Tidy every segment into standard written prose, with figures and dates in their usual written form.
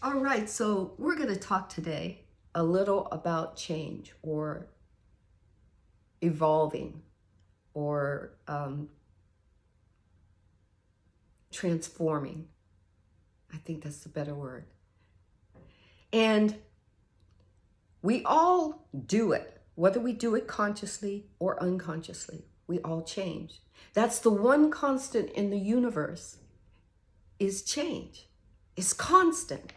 All right, so we're going to talk today a little about change or evolving or transforming. I think that's the better word. And we all do it, whether we do it consciously or unconsciously. We all change. That's the one constant in the universe is change. It's constant.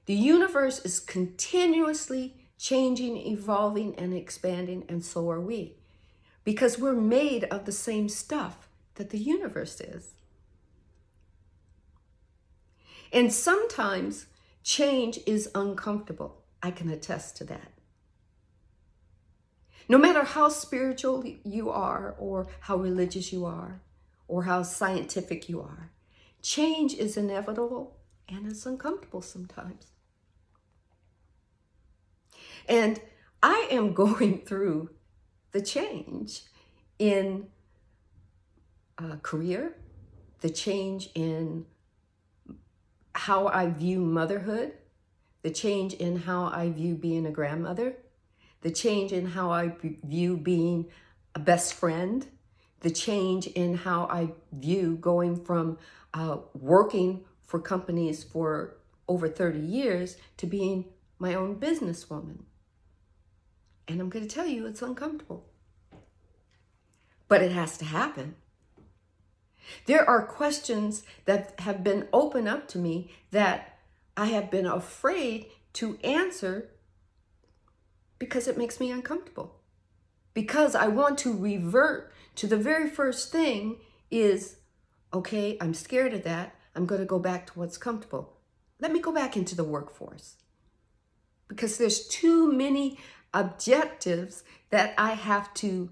The universe is continuously changing, evolving, and expanding, and so are we. Because we're made of the same stuff that the universe is. And sometimes change is uncomfortable. I can attest to that. No matter how spiritual you are, or how religious you are, or how scientific you are, change is inevitable and it's uncomfortable sometimes. And I am going through the change in career, the change in how I view motherhood, the change in how I view being a grandmother, the change in how I view being a best friend, the change in how I view going from working for companies for over 30 years to being my own businesswoman. And I'm going to tell you, it's uncomfortable. But it has to happen. There are questions that have been opened up to me that I have been afraid to answer because it makes me uncomfortable. Because I want to revert to the very first thing is, okay, I'm scared of that. I'm going to go back to what's comfortable. Let me go back into the workforce. Because there's too many objectives that I have to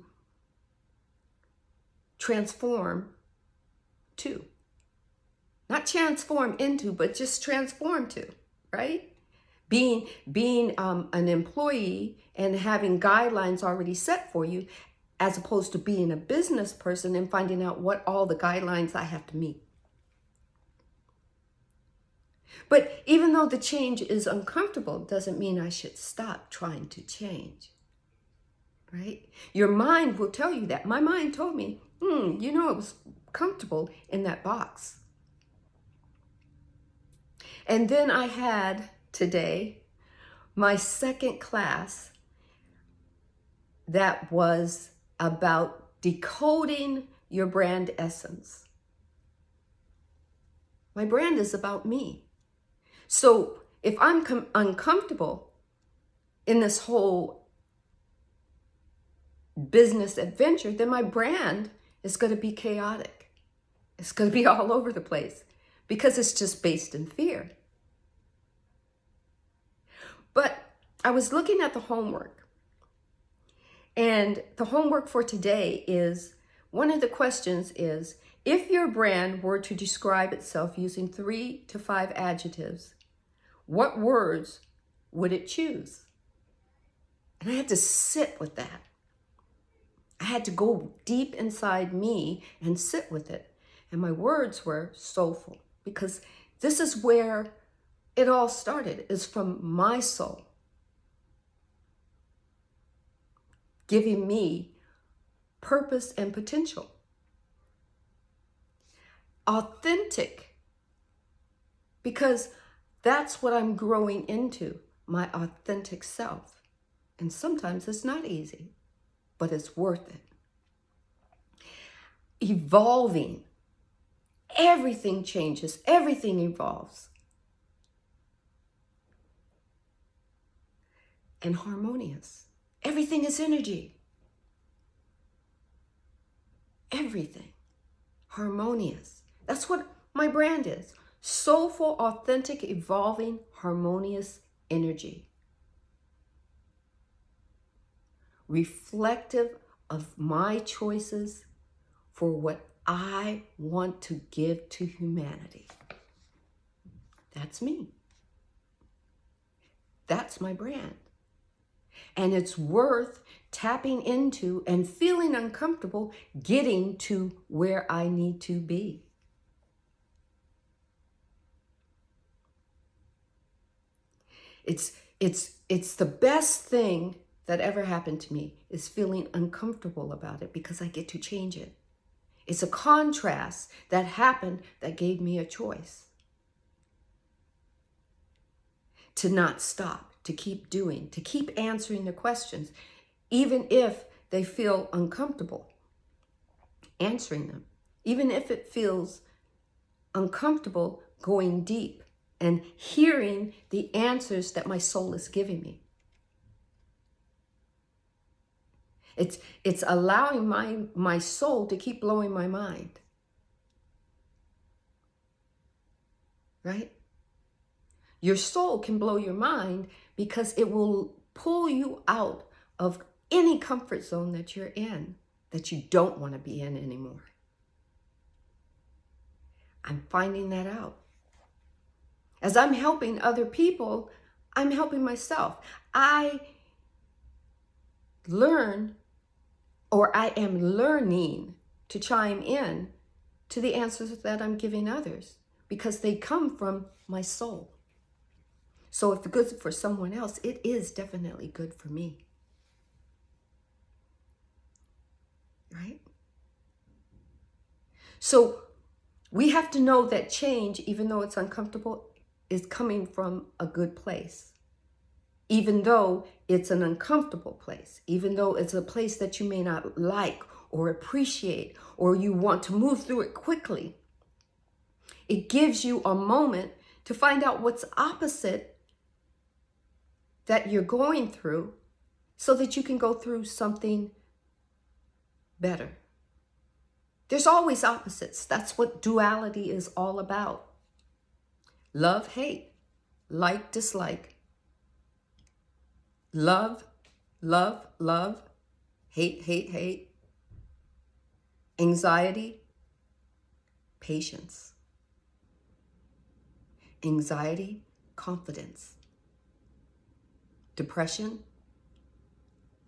transform to. Not transform into, but just transform to, right? Being an employee and having guidelines already set for you, as opposed to being a business person and finding out what all the guidelines I have to meet. But even though the change is uncomfortable, doesn't mean I should stop trying to change, right? Your mind will tell you that. My mind told me, it was comfortable in that box. And then I had today my second class that was about decoding your brand essence. My brand is about me. So if I'm uncomfortable in this whole business adventure, then my brand is going to be chaotic. It's going to be all over the place because it's just based in fear. But I was looking at the homework, and the homework for today is, one of the questions is, if your brand were to describe itself using 3 to 5 adjectives, what words would it choose? And I had to sit with that. I had to go deep inside me and sit with it. And my words were soulful, because this is where it all started, is from my soul, giving me purpose and potential. Authentic, because that's what I'm growing into, my authentic self. And sometimes it's not easy, but it's worth it. Evolving. Everything changes. Everything evolves. And harmonious. Everything is energy. Everything. Harmonious. That's what my brand is. Soulful, authentic, evolving, harmonious energy. Reflective of my choices for what I want to give to humanity. That's me. That's my brand. And it's worth tapping into and feeling uncomfortable getting to where I need to be. It's the best thing that ever happened to me is feeling uncomfortable about it because I get to change it. It's a contrast that happened that gave me a choice to not stop, to keep doing, to keep answering the questions, even if they feel uncomfortable answering them, even if it feels uncomfortable going deep and hearing the answers that my soul is giving me. It's allowing my soul to keep blowing my mind. Right? Your soul can blow your mind because it will pull you out of any comfort zone that you're in, that you don't want to be in anymore. I'm finding that out. As I'm helping other people, I'm helping myself. I learn, or I am learning to chime in to the answers that I'm giving others because they come from my soul. So if it's good for someone else, it is definitely good for me. Right? So we have to know that change, even though it's uncomfortable, is coming from a good place. Even though it's an uncomfortable place, even though it's a place that you may not like or appreciate, or you want to move through it quickly, it gives you a moment to find out what's opposite that you're going through so that you can go through something better. There's always opposites. That's what duality is all about. Love, hate, like, dislike. Love, love, love. Hate, hate, hate. Anxiety, patience. Anxiety, confidence. Depression,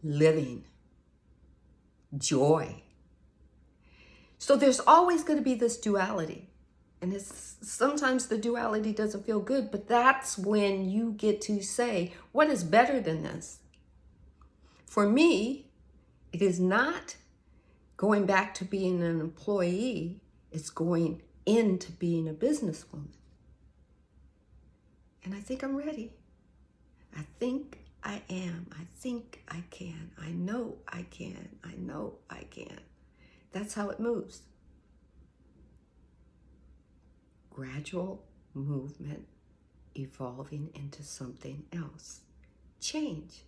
living. Joy. So there's always going to be this duality. And sometimes the duality doesn't feel good, but that's when you get to say, what is better than this? For me, it is not going back to being an employee. It's going into being a businesswoman. And I think I'm ready. I think I am. I think I can. I know I can. I know I can. That's how it moves. Gradual movement, evolving into something else. Change.